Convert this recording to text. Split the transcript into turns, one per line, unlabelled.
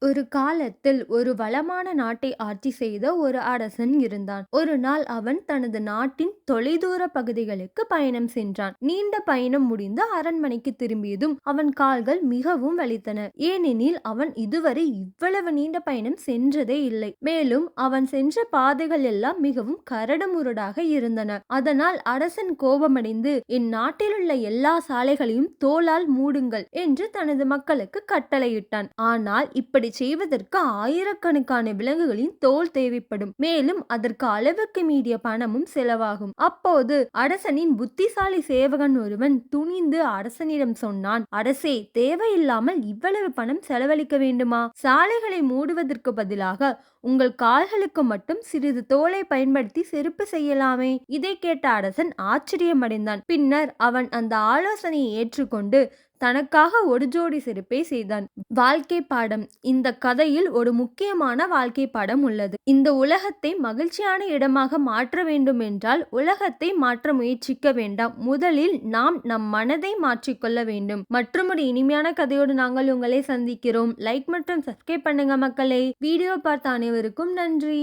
ஒரு காலத்தில் ஒரு வளமான நாட்டை ஆட்சி செய்த ஒரு அரசன் இருந்தான். ஒரு நாள் அவன் தனது நாட்டின் தொலைதூர பகுதிகளுக்கு பயணம் சென்றான். நீண்ட பயணம் முடிந்து அரண்மனைக்கு திரும்பியதும் அவன் கால்கள் மிகவும் வலித்தன. ஏனெனில் அவன் இதுவரை இவ்வளவு நீண்ட பயணம் சென்றதே இல்லை. மேலும் அவன் சென்ற பாதைகள் எல்லாம் மிகவும் கரடுமுரடாக இருந்தன. அதனால் அரசன் கோபமடைந்து, என் நாட்டில் உள்ள எல்லா சாலைகளையும் தோலால் மூடுங்கள் என்று தனது மக்களுக்கு கட்டளையிட்டான். ஆனால் இப்படி செய்வதற்கு ஆயிரக்கணக்கான விலங்குகளின் தோல் தேவைப்படும். மேலும் அதற்கு அளவுக்கு மீறிய பணமும் செலவாகும். அப்போது அரசனின் புத்திசாலி சேவகன் ஒருவன் துணிந்து அரசனிடம் சொன்னான், அரசே, தேவையில்லாமல் இவ்வளவு பணம் செலவழிக்க வேண்டுமா? சாலைகளை மூடுவதற்கு பதிலாக உங்கள் கால்களுக்கு மட்டும் சிறிது தோலை பயன்படுத்தி செருப்பு செய்யலாமே. இதை கேட்ட அரசன் ஆச்சரியமடைந்தான். பின்னர் அவன் அந்த ஆலோசனையை ஏற்றுக்கொண்டு தனக்காக ஒரு ஜோடி செருப்பை செய்தான். வாழ்க்கை பாடம். இந்த கதையில் ஒரு முக்கியமான வாழ்க்கை பாடம் உள்ளது. இந்த உலகத்தை மகிழ்ச்சியான இடமாக மாற்ற வேண்டும் என்றால் உலகத்தை மாற்ற முயற்சிக்க வேண்டாம். முதலில் நாம் நம் மனதை மாற்றிக்கொள்ள வேண்டும். மற்றொரு இனிமையான கதையோடு நாங்கள் உங்களை சந்திக்கிறோம். லைக் மற்றும் சப்ஸ்கிரைப் பண்ணுங்க மக்களே. வீடியோ பார்த்த அனைவருக்கும் நன்றி.